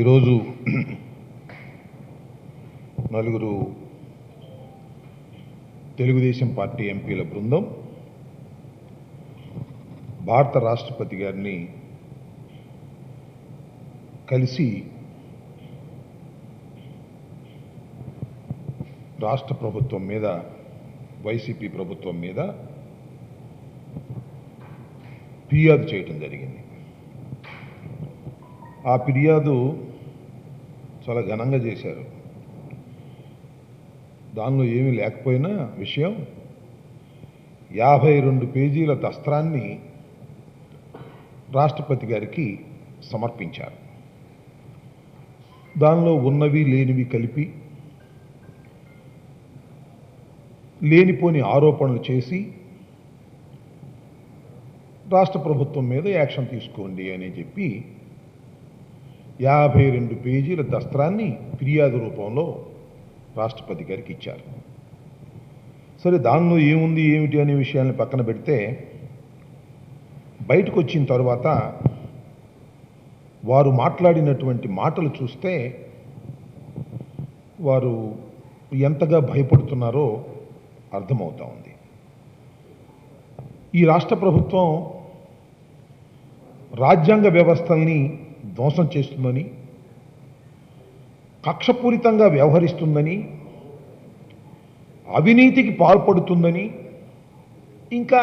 ఈరోజు నలుగురు తెలుగుదేశం పార్టీ ఎంపీల బృందం భారత రాష్ట్రపతి గారిని కలిసి రాష్ట్ర ప్రభుత్వం మీద, వైసీపీ ప్రభుత్వం మీద ఫిర్యాదు చేయటం జరిగింది. ఆ ఫిర్యాదు చాలా ఘనంగా చేశారు. దానిలో ఏమీ లేకపోయినా విషయం 52 పేజీల దస్త్రాన్ని రాష్ట్రపతి గారికి సమర్పించారు. దానిలో ఉన్నవి లేనివి కలిపి లేనిపోని ఆరోపణలు చేసి రాష్ట్ర ప్రభుత్వం మీద యాక్షన్ తీసుకోండి అని చెప్పి 52 పేజీల దస్త్రాన్ని ఫిర్యాదు రూపంలో రాష్ట్రపతి గారికి ఇచ్చారు. సరే, దానిలో ఏముంది ఏమిటి అనే విషయాన్ని పక్కన పెడితే, బయటకు వచ్చిన తర్వాత వారు మాట్లాడినటువంటి మాటలు చూస్తే వారు ఎంతగా భయపడుతున్నారో అర్థమవుతా ఉంది. ఈ రాష్ట్ర ప్రభుత్వం రాజ్యాంగ వ్యవస్థల్ని ధ్వంసం చేస్తుందని, కక్షపూరితంగా వ్యవహరిస్తుందని, అవినీతికి పాల్పడుతుందని, ఇంకా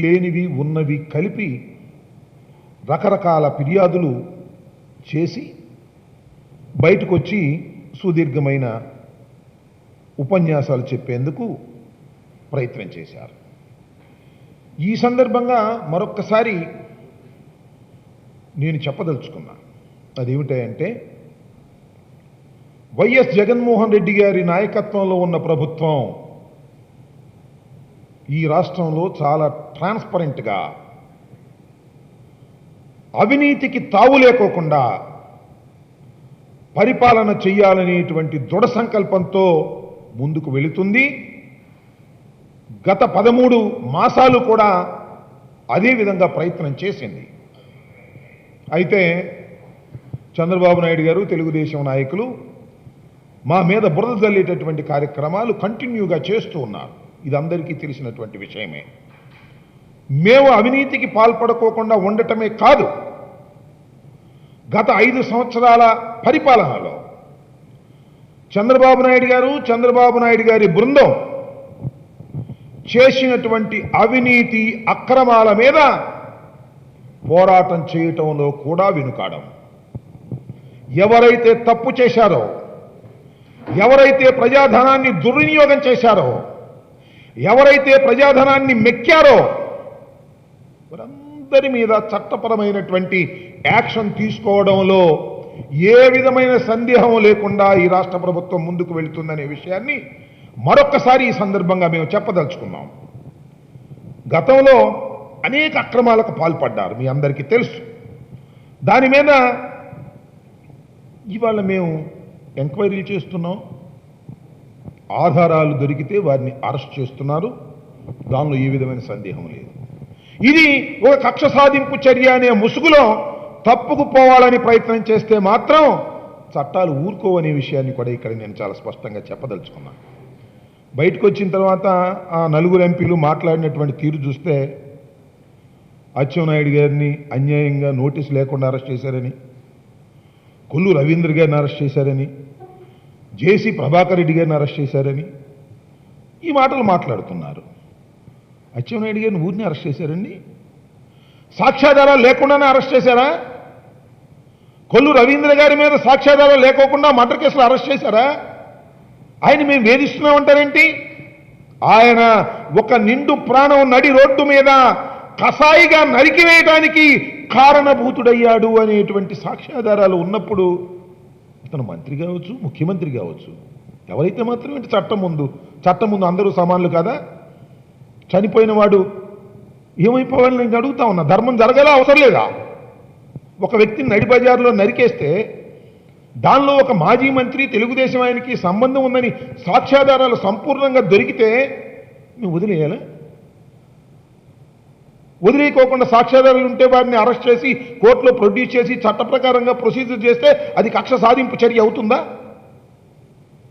లేనివి ఉన్నవి కలిపి రకరకాల ఫిర్యాదులు చేసి బయటకు వచ్చి సుదీర్ఘమైన ఉపన్యాసాలు చెప్పేందుకు ప్రయత్నం చేశారు. ఈ సందర్భంగా మరొక్కసారి నేను చెప్పదలుచుకున్నా. అదేమిటంటే, వైఎస్ జగన్మోహన్ రెడ్డి గారి నాయకత్వంలో ఉన్న ప్రభుత్వం ఈ రాష్ట్రంలో చాలా ట్రాన్స్పరెంట్గా, అవినీతికి తావు లేకోకుండా పరిపాలన చేయాలనేటువంటి దృఢ సంకల్పంతో ముందుకు వెళుతుంది. గత 13 మాసాలు కూడా అదే విధంగా ప్రయత్నం చేసింది. అయితే చంద్రబాబు నాయుడు గారు, తెలుగుదేశం నాయకులు మా మీద బురద జల్లేటటువంటి కార్యక్రమాలు కంటిన్యూగా చేస్తూ ఉన్నారు. ఇది అందరికీ తెలిసినటువంటి విషయమే. మేము అవినీతికి పాల్పడుకోకుండా ఉండటమే కాదు, గత 5 సంవత్సరాల పరిపాలనలో చంద్రబాబు నాయుడు గారి బృందం చేసినటువంటి అవినీతి అక్రమాల మీద పోరాటం చేయటంలో కూడా వెనుకాడం. ఎవరైతే తప్పు చేశారో, ఎవరైతే ప్రజాధనాన్ని దుర్వినియోగం చేశారో, ఎవరైతే ప్రజాధనాన్ని మెక్కారో వారందరి మీద చట్టపరమైనటువంటి యాక్షన్ తీసుకోవడంలో ఏ విధమైన సందేహం లేకుండా ఈ రాష్ట్ర ప్రభుత్వం ముందుకు వెళుతుందనే విషయాన్ని మరొక్కసారి ఈ సందర్భంగా మేము చెప్పదలుచుకున్నాం. గతంలో అనేక అక్రమాలకు పాల్పడ్డారు, మీ అందరికీ తెలుసు. దాని మీద ఇవాళ మేము ఎంక్వైరీలు చేస్తున్నాం. ఆధారాలు దొరికితే వారిని అరెస్ట్ చేస్తున్నారు. దానిలో ఏ విధమైన సందేహం లేదు. ఇది ఒక కక్ష సాధింపు చర్య అనే ముసుగులో తప్పుకు పోవాలని ప్రయత్నం చేస్తే మాత్రం చట్టాలు ఊరుకోవనే విషయాన్ని కూడా ఇక్కడ నేను చాలా స్పష్టంగా చెప్పదలుచుకున్నాను. బయటకు వచ్చిన తర్వాత ఆ నలుగురు ఎంపీలు మాట్లాడినటువంటి తీరు చూస్తే, అచ్చెన్నాయుడు గారిని అన్యాయంగా నోటీసు లేకుండా అరెస్ట్ చేశారని, కొల్లు రవీంద్ర గారిని అరెస్ట్ చేశారని, జేసీ ప్రభాకర్ రెడ్డి గారిని అరెస్ట్ చేశారని ఈ మాటలు మాట్లాడుతున్నారు. అచ్చెన్నాయుడు గారిని ఊరిని అరెస్ట్ చేశారండి? సాక్ష్యాధారాలు లేకుండానే అరెస్ట్ చేశారా? కొల్లు రవీంద్ర గారి మీద సాక్ష్యాధారాలు లేకోకుండా మర్డర్ కేసులు అరెస్ట్ చేశారా? ఆయన మేము వేధిస్తున్నామంటారేంటి? ఆయన ఒక నిండు ప్రాణం నడి రోడ్డు మీద కసాయిగా నరికివేయడానికి కారణభూతుడయ్యాడు అనేటువంటి సాక్ష్యాధారాలు ఉన్నప్పుడు అతను మంత్రి కావచ్చు, ముఖ్యమంత్రి కావచ్చు, ఎవరైతే మాత్రం ఏంటి చట్టం ముందు అందరూ సమానులు కదా? చనిపోయిన వాడు ఏమైపోవాలని నేను అడుగుతా ఉన్నా. ధర్మం జరగాల అవసరం లేదా? ఒక వ్యక్తిని నడి బజార్లో నరికేస్తే దానిలో ఒక మాజీ మంత్రి, తెలుగుదేశం ఆయనకి సంబంధం ఉందని సాక్ష్యాధారాలు సంపూర్ణంగా దొరికితే మేము వదిలేయాలా? వదిలేయకోకుండా సాక్ష్యాధారాలు ఉంటే వారిని అరెస్ట్ చేసి కోర్టులో ప్రొడ్యూస్ చేసి చట్ట ప్రకారంగా ప్రొసీజర్ చేస్తే అది కక్ష సాధింపు చర్య అవుతుందా?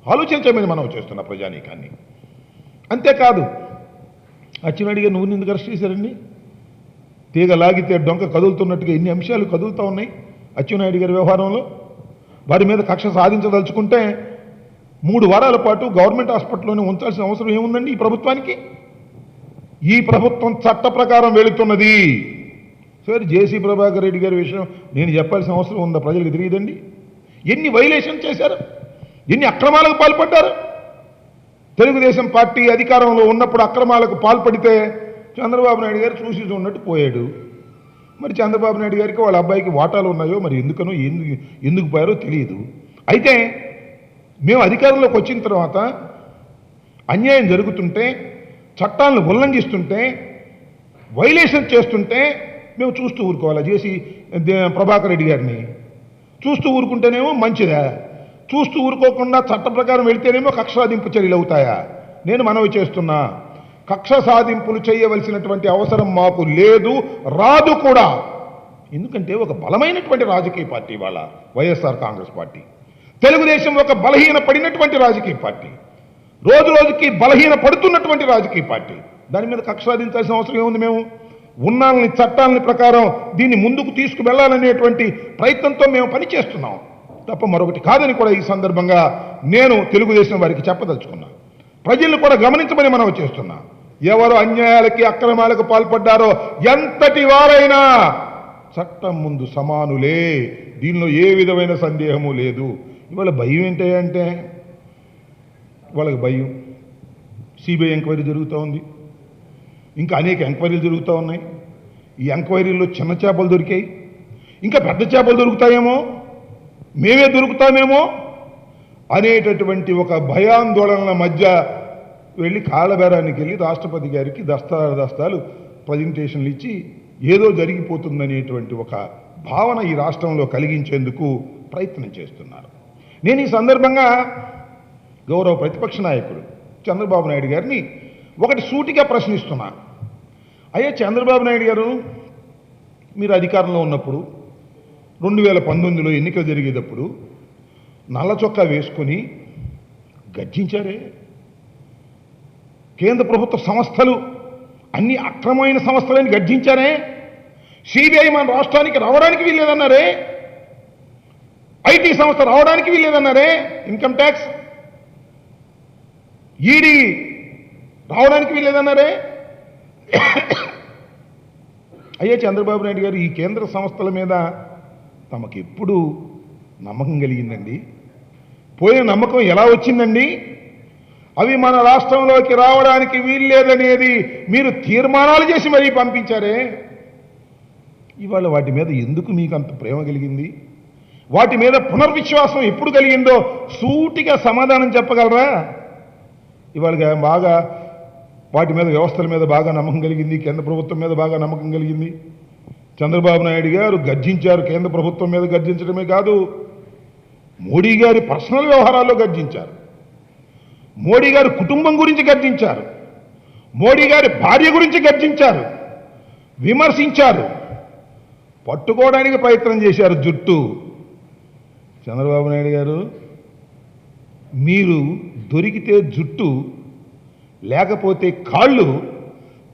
ఆలోచించమని మనం చేస్తున్న ప్రజానీకాన్ని. అంతేకాదు, అచ్చెన్నాయుడు గారు నువ్వు ఎందుకు అరెస్ట్ చేశారండి? తీగ లాగితే డొంక కదులుతున్నట్టుగా ఎన్ని అంశాలు కదులుతూ ఉన్నాయి అచ్చెన్నాయుడు గారి వ్యవహారంలో. వారి మీద కక్ష సాధించదలుచుకుంటే 3 వారాల పాటు గవర్నమెంట్ హాస్పిటల్లోనే ఉంచాల్సిన అవసరం ఏముందండి ఈ ప్రభుత్వానికి? ఈ ప్రభుత్వం చట్ట ప్రకారం వెళుతున్నది. సరే, జేసీ ప్రభాకర్ రెడ్డి గారి విషయం నేను చెప్పాల్సిన అవసరం ఉందా? ప్రజలకు తెలియదండి ఎన్ని వైలేషన్ చేశారు, ఎన్ని అక్రమాలకు పాల్పడ్డారు. తెలుగుదేశం పార్టీ అధికారంలో ఉన్నప్పుడు అక్రమాలకు పాల్పడితే చంద్రబాబు నాయుడు గారు చూసి చూడనట్టు పోయాడు. మరి చంద్రబాబు నాయుడు గారికి వాళ్ళ అబ్బాయికి వాటాలు ఉన్నాయో మరి ఎందుకనో ఎందుకు పోయారో తెలియదు. అయితే మేము అధికారంలోకి వచ్చిన తర్వాత అన్యాయం జరుగుతుంటే, చట్టాలను ఉల్లంఘిస్తుంటే, వైలేషన్ చేస్తుంటే మేము చూస్తూ ఊరుకోవాలా? చేసి ప్రభాకర్ రెడ్డి గారిని చూస్తూ ఊరుకుంటేనేమో మంచిదా? చూస్తూ ఊరుకోకుండా చట్ట ప్రకారం వెళితేనేమో కక్ష సాధింపు చర్యలు అవుతాయా? నేను మనవి చేస్తున్నా, కక్ష సాధింపులు చేయవలసినటువంటి అవసరం మాకు లేదు, రాదు కూడా. ఎందుకంటే ఒక బలమైనటువంటి రాజకీయ పార్టీ వాళ్ళ వైఎస్ఆర్ కాంగ్రెస్ పార్టీ. తెలుగుదేశం ఒక బలహీన పడినటువంటి రాజకీయ పార్టీ, రోజు రోజుకి బలహీన పడుతున్నటువంటి రాజకీయ పార్టీ. దాని మీద కక్ష సాధించాల్సిన అవసరం ఏముంది? మేము ఉన్నాలని చట్టాలని ప్రకారం దీన్ని ముందుకు తీసుకువెళ్లాలనేటువంటి ప్రయత్నంతో మేము పనిచేస్తున్నాం తప్ప మరొకటి కాదని కూడా ఈ సందర్భంగా నేను తెలుగుదేశం వారికి చెప్పదలుచుకున్నా. ప్రజలను కూడా గమనించమని మనం చేస్తున్నా. ఎవరు అన్యాయాలకి అక్రమాలకు పాల్పడ్డారో ఎంతటి వారైనా చట్టం ముందు సమానులే, దీనిలో ఏ విధమైన సందేహము లేదు. ఇవాళ భయం ఏంటంటే వాళ్ళకి భయం. సిబిఐ ఎంక్వైరీ జరుగుతూ ఉంది, ఇంకా అనేక ఎంక్వైరీలు జరుగుతూ ఉన్నాయి. ఈ ఎంక్వైరీల్లో చిన్న చేపలు దొరికాయి, ఇంకా పెద్ద చేపలు దొరుకుతాయేమో, మేమే దొరుకుతామేమో అనేటటువంటి ఒక భయాందోళనల మధ్య వెళ్ళి కాళ్ళబేరానికి వెళ్ళి రాష్ట్రపతి గారికి దస్తాలు ప్రజెంటేషన్లు ఇచ్చి ఏదో జరిగిపోతుందనేటువంటి ఒక భావన ఈ రాష్ట్రంలో కలిగించేందుకు ప్రయత్నం చేస్తున్నారు. నేను ఈ సందర్భంగా గౌరవ ప్రతిపక్ష నాయకుడు చంద్రబాబు నాయుడు గారిని ఒకటి సూటిగా ప్రశ్నిస్తున్నా. అయ్యా చంద్రబాబు నాయుడు గారు, మీరు అధికారంలో ఉన్నప్పుడు 2019లో ఎన్నికలు జరిగేటప్పుడు నల్ల చొక్కా వేసుకొని గర్జించారే. కేంద్ర ప్రభుత్వ సంస్థలు అన్ని అక్రమమైన సంస్థలని గర్జించారే. సిబిఐ మన రాష్ట్రానికి రావడానికి వీల్లేదన్నారే, ఐటీ సంస్థ రావడానికి వీల్లేదన్నారే, ఇన్కమ్ ట్యాక్స్, ఈడీ రావడానికి వీల్లేదన్నారే. అయ్యా చంద్రబాబు నాయుడు గారు, ఈ కేంద్ర సంస్థల మీద తమకు ఎప్పుడు నమ్మకం కలిగిందండి? పోయిన నమ్మకం ఎలా వచ్చిందండి? అవి మన రాష్ట్రంలోకి రావడానికి వీల్లేదనేది మీరు తీర్మానాలు చేసి మరీ పంపించారే. ఇవాళ వాటి మీద ఎందుకు మీకు అంత ప్రేమ కలిగింది? వాటి మీద పునర్విశ్వాసం ఎప్పుడు కలిగిందో సూటిగా సమాధానం చెప్పగలరా? ఇవాళ బాగా వాటి మీద, వ్యవస్థల మీద బాగా నమ్మకం కలిగింది, కేంద్ర ప్రభుత్వం మీద బాగా నమ్మకం కలిగింది. చంద్రబాబు నాయుడు గారు గర్జించారు. కేంద్ర ప్రభుత్వం మీద గర్జించడమే కాదు, మోడీ గారి పర్సనల్ వ్యవహారాల్లో గర్జించారు, మోడీ గారి కుటుంబం గురించి గర్జించారు, మోడీ గారి భార్య గురించి గర్జించారు, విమర్శించారు, పట్టుకోవడానికి ప్రయత్నం చేశారు జుట్టు. చంద్రబాబు నాయుడు గారు, మీరు దొరికితే జుట్టు, లేకపోతే కాళ్ళు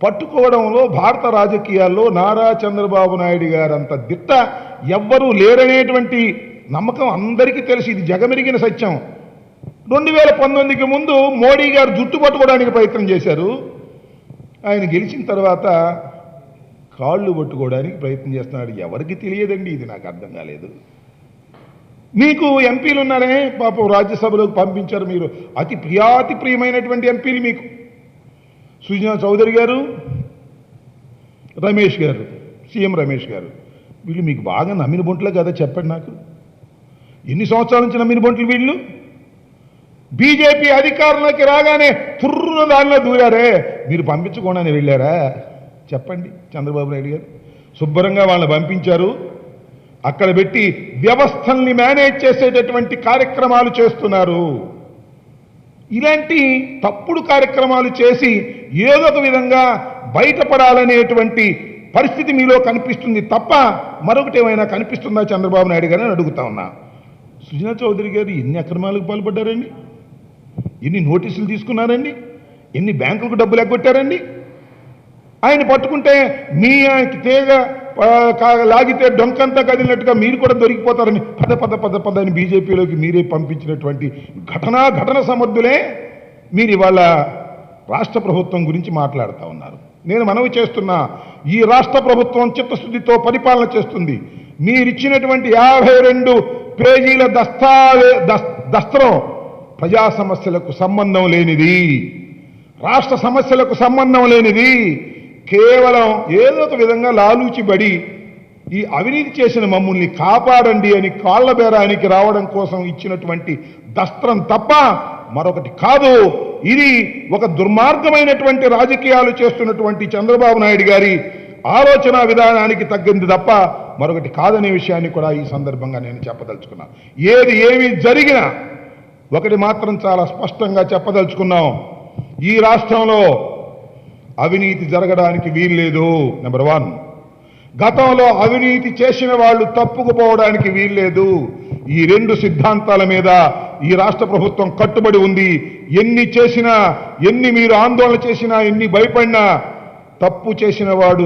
పట్టుకోవడంలో భారత రాజకీయాల్లో నారా చంద్రబాబు నాయుడు గారంత దిట్ట ఎవ్వరూ లేరనేటువంటి నమ్మకం అందరికీ తెలిసి, ఇది జగమెరిగిన సత్యం. 2019కి ముందు మోడీ గారు జుట్టు పట్టుకోవడానికి ప్రయత్నం చేశారు. ఆయన గెలిచిన తర్వాత కాళ్ళు పట్టుకోవడానికి ప్రయత్నం చేస్తున్నాడు. ఎవరికి తెలియదండి, ఇది నాకు అర్థం కాలేదు. మీకు ఎంపీలు ఉన్నారే, పాపం రాజ్యసభలోకి పంపించారు. మీరు అతి ప్రియమైనటువంటి ఎంపీలు మీకు సుజనా చౌదరి గారు, రమేష్ గారు, సీఎం రమేష్ గారు. వీళ్ళు మీకు బాగా నమ్మిన బొంట్లే కదా? చెప్పండి నాకు, ఎన్ని సంవత్సరాల నుంచి నమ్మిన బొంట్లు వీళ్ళు? బీజేపీ అధికారంలోకి రాగానే తుర్రున దానిలో దూరారే, మీరు పంపించకుండానే వెళ్ళారా? చెప్పండి. చంద్రబాబు నాయుడు గారు శుభ్రంగా వాళ్ళని పంపించారు, అక్కడ పెట్టి వ్యవస్థల్ని మేనేజ్ చేసేటటువంటి కార్యక్రమాలు చేస్తున్నారు. ఇలాంటి తప్పుడు కార్యక్రమాలు చేసి ఏదో ఒక విధంగా బయటపడాలనేటువంటి పరిస్థితి మీలో కనిపిస్తుంది తప్ప మరొకటి ఏమైనా కనిపిస్తుందా చంద్రబాబు నాయుడు గారిని అడుగుతా ఉన్నా. సుజనా చౌదరి గారు ఎన్ని అక్రమాలకు పాల్పడ్డారండి? ఎన్ని నోటీసులు తీసుకున్నారండి? ఎన్ని బ్యాంకులకు డబ్బులు ఎగ్గొట్టారండి? ఆయన పట్టుకుంటే మీ తీగ లాగితే డొంకంతా కదిలినట్టుగా మీరు కూడా దొరికిపోతారని పద అని బీజేపీలోకి మీరే పంపించినటువంటి ఘటన సమర్థులే మీరు ఇవాళ రాష్ట్ర ప్రభుత్వం గురించి మాట్లాడుతూ ఉన్నారు. నేను మనవి చేస్తున్నా, ఈ రాష్ట్ర ప్రభుత్వం చిత్తశుద్ధితో పరిపాలన చేస్తుంది. మీరిచ్చినటువంటి 52 పేజీల దస్త్రం ప్రజా సమస్యలకు సంబంధం లేనిది, రాష్ట్ర సమస్యలకు సంబంధం లేనిది, కేవలం ఏదో ఒక విధంగా లాలూచిబడి ఈ అవినీతి చేసిన మమ్మల్ని కాపాడండి అని కాళ్ల బేరానికి రావడం కోసం ఇచ్చినటువంటి దస్త్రం తప్ప మరొకటి కాదు. ఇది ఒక దుర్మార్గమైనటువంటి రాజకీయాలు చేస్తున్నటువంటి చంద్రబాబు నాయుడు గారి ఆలోచన విధానానికి తగ్గింది తప్ప మరొకటి కాదనే విషయాన్ని కూడా ఈ సందర్భంగా నేను చెప్పదలుచుకున్నా. ఏమి జరిగినా ఒకటి మాత్రం చాలా స్పష్టంగా చెప్పదలుచుకున్నాం, ఈ రాష్ట్రంలో అవినీతి జరగడానికి వీల్లేదు. నెంబర్ 1, గతంలో అవినీతి చేసిన వాళ్ళు తప్పుకుపోవడానికి వీల్లేదు. ఈ 2 సిద్ధాంతాల మీద ఈ రాష్ట్ర ప్రభుత్వం కట్టుబడి ఉంది. ఎన్ని చేసినా, ఎన్ని మీరు ఆందోళన చేసినా, ఎన్ని భయపడినా తప్పు చేసిన వాడు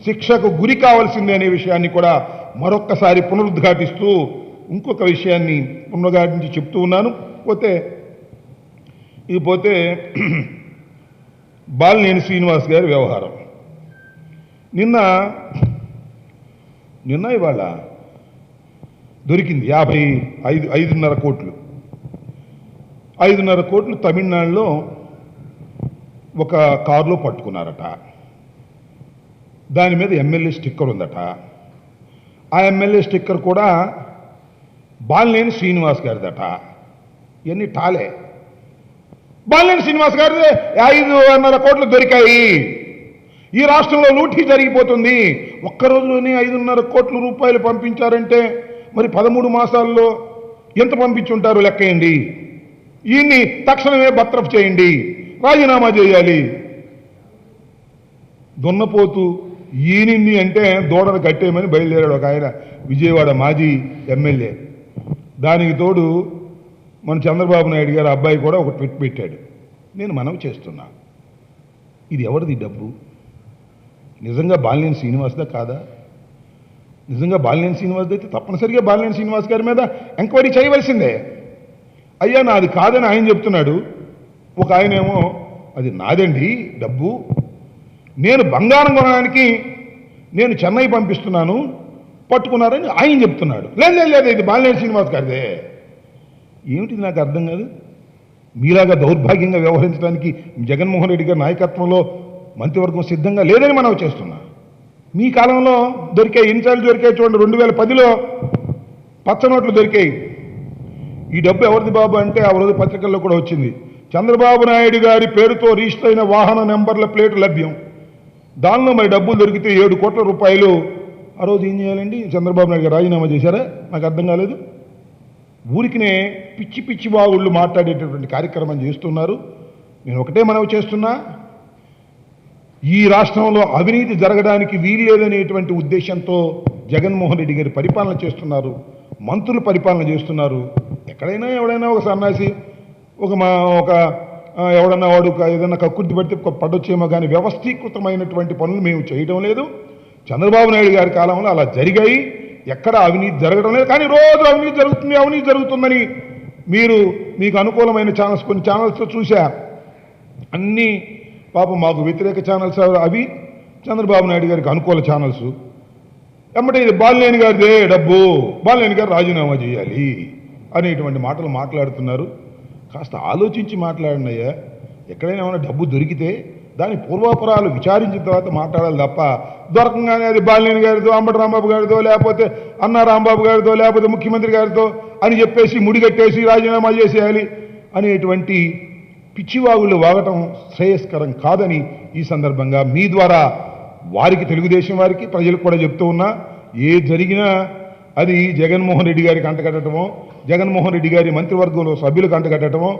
శిక్షకు గురి కావాల్సిందే అనే విషయాన్ని కూడా మరొక్కసారి పునరుద్ఘాటిస్తూ ఇంకొక విషయాన్ని పునరుద్ఘాటించి చెప్తూ ఉన్నాను. పోతే బాలినేని శ్రీనివాస్ గారి వ్యవహారం నిన్న ఇవాళ దొరికింది 5.5 కోట్లు. 5.5 కోట్లు తమిళనాడులో ఒక కారులో పట్టుకున్నారట. దాని మీద ఎమ్మెల్యే స్టిక్కర్ ఉందట. ఆ ఎమ్మెల్యే స్టిక్కర్ కూడా బాలినేని శ్రీనివాస్ గారిదట. ఇవన్నీ టాలే. బాలినేని శ్రీనివాస్ గారి 5.5 కోట్లు దొరికాయి. ఈ రాష్ట్రంలో లూటీ జరిగిపోతుంది. ఒక్క రోజులోనే 5.5 కోట్ల రూపాయలు పంపించారంటే మరి 13 మాసాల్లో ఎంత పంపించుంటారో లెక్కేయండి. ఈయన్ని తక్షణమే బర్తరఫ్ చేయండి, రాజీనామా చేయాలి. దున్నపోతూ ఈయనింది అంటే దూడను కట్టేయమని బయలుదేరాడు ఒక ఆయన, విజయవాడ మాజీ ఎమ్మెల్యే. దానికి తోడు మన చంద్రబాబు నాయుడు గారి అబ్బాయి కూడా ఒక ట్వీట్ పెట్టాడు. నేను మనవి చేస్తున్నా, ఇది ఎవరిది డబ్బు? నిజంగా బాలినేని శ్రీనివాస్దా కాదా? నిజంగా బాలినేని శ్రీనివాస్ అయితే తప్పనిసరిగా బాలినేని శ్రీనివాస్ గారి మీద ఎంక్వైరీ చేయవలసిందే. అయ్యా నాది కాదని ఆయన చెప్తున్నాడు. ఒక ఆయనేమో అది నాదండి డబ్బు, నేను బంగారం కొనడానికి నేను చెన్నై పంపిస్తున్నాను, పట్టుకున్నారని ఆయన చెప్తున్నాడు. లేదు ఇది బాలినేని శ్రీనివాస్ గారిదే. ఏమిటిది నాకు అర్థం కాదు. మీలాగా దౌర్భాగ్యంగా వ్యవహరించడానికి జగన్మోహన్ రెడ్డి గారి నాయకత్వంలో మంత్రివర్గం సిద్ధంగా లేదని మనం చేస్తున్నా. మీ కాలంలో దొరికాయి, ఎన్నిసార్లు దొరికాయి చూడండి. 2010లో పచ్చ నోట్లు దొరికాయి. ఈ డబ్బు ఎవరిది బాబు అంటే ఆ రోజు పత్రికల్లో కూడా వచ్చింది. చంద్రబాబు నాయుడు గారి పేరుతో రిజిస్టర్ అయిన వాహన నెంబర్ల ప్లేటు లభ్యం. దానిలో మరి డబ్బులు దొరికితే 7 కోట్ల రూపాయలు. ఆ రోజు ఏం చేయాలండి? చంద్రబాబు నాయుడు గారు రాజీనామా చేశారా? నాకు అర్థం కాలేదు. ఊరికినే పిచ్చి బాగుళ్ళు మాట్లాడేటటువంటి కార్యక్రమం చేస్తున్నారు. నేను ఒకటే మనవి చేస్తున్నా, ఈ రాష్ట్రంలో అవినీతి జరగడానికి వీల్లేదనేటువంటి ఉద్దేశంతో జగన్మోహన్ రెడ్డి గారి పరిపాలన చేస్తున్నారు, మంత్రులు పరిపాలన చేస్తున్నారు. ఎక్కడైనా ఎవడైనా ఒక సన్నాసి ఎవడన్నా వాడు ఏదన్నా కక్కుర్తి పడితే పడొచ్చేమో, కానీ వ్యవస్థీకృతమైనటువంటి పనులు మేము చేయడం లేదు. చంద్రబాబు నాయుడు గారి కాలంలో అలా జరిగాయి. ఎక్కడ అవినీతి జరగడం లేదు. కానీ రోజు అవినీతి జరుగుతుందని మీకు అనుకూలమైన ఛానల్స్, కొన్ని ఛానల్స్లో చూసా, అన్నీ పాపం మాకు వ్యతిరేక ఛానల్స్ అవి, చంద్రబాబు నాయుడు గారికి అనుకూల ఛానల్స్. ఎమ్మటే ఇది బాలినేని గారిదే డబ్బు, బాలినేని గారు రాజీనామా చేయాలి అనేటువంటి మాటలు మాట్లాడుతున్నారు. కాస్త ఆలోచించి మాట్లాడండి అయ్యా. ఎక్కడైనా ఏమైనా డబ్బు దొరికితే దాని పూర్వాపురాలు విచారించిన తర్వాత మాట్లాడాలి తప్ప దొరకంగానే అది బాలినేని గారిదో, అంబటి రాంబాబు గారిదో, లేకపోతే అన్నా రాంబాబు గారిదో, లేకపోతే ముఖ్యమంత్రి గారితో అని చెప్పేసి ముడిగట్టేసి రాజీనామా చేసేయాలి అనేటువంటి పిచ్చివాగుళ్ళు వాగటం శ్రేయస్కరం కాదని ఈ సందర్భంగా మీ ద్వారా వారికి, తెలుగుదేశం వారికి, ప్రజలకు కూడా చెప్తూ ఉన్నా. ఏ జరిగినా అది జగన్మోహన్ రెడ్డి గారికి అంటగట్టడమో, జగన్మోహన్ రెడ్డి గారి మంత్రివర్గంలో సభ్యులకు అంటగట్టడమో,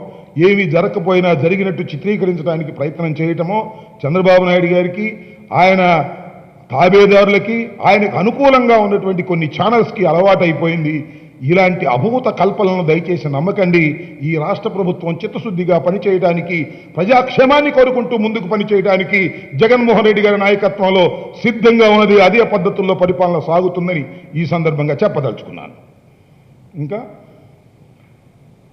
ఏమీ జరగకపోయినా జరిగినట్టు చిత్రీకరించడానికి ప్రయత్నం చేయటమో చంద్రబాబు నాయుడు గారికి, ఆయన తాబేదారులకి ఆయనకు అనుకూలంగా ఉన్నటువంటి కొన్ని ఛానల్స్కి అలవాటైపోయింది. ఇలాంటి అభూత కల్పనలను దయచేసి నమ్మకండి. ఈ రాష్ట్ర ప్రభుత్వం చిత్తశుద్ధిగా పనిచేయడానికి, ప్రజాక్షేమాన్ని కోరుకుంటూ ముందుకు పనిచేయడానికి జగన్మోహన్ రెడ్డి గారి నాయకత్వంలో సిద్ధంగా ఉన్నది. అదే పద్ధతుల్లో పరిపాలన సాగుతుందని ఈ సందర్భంగా చెప్పదలుచుకున్నాను. ఇంకా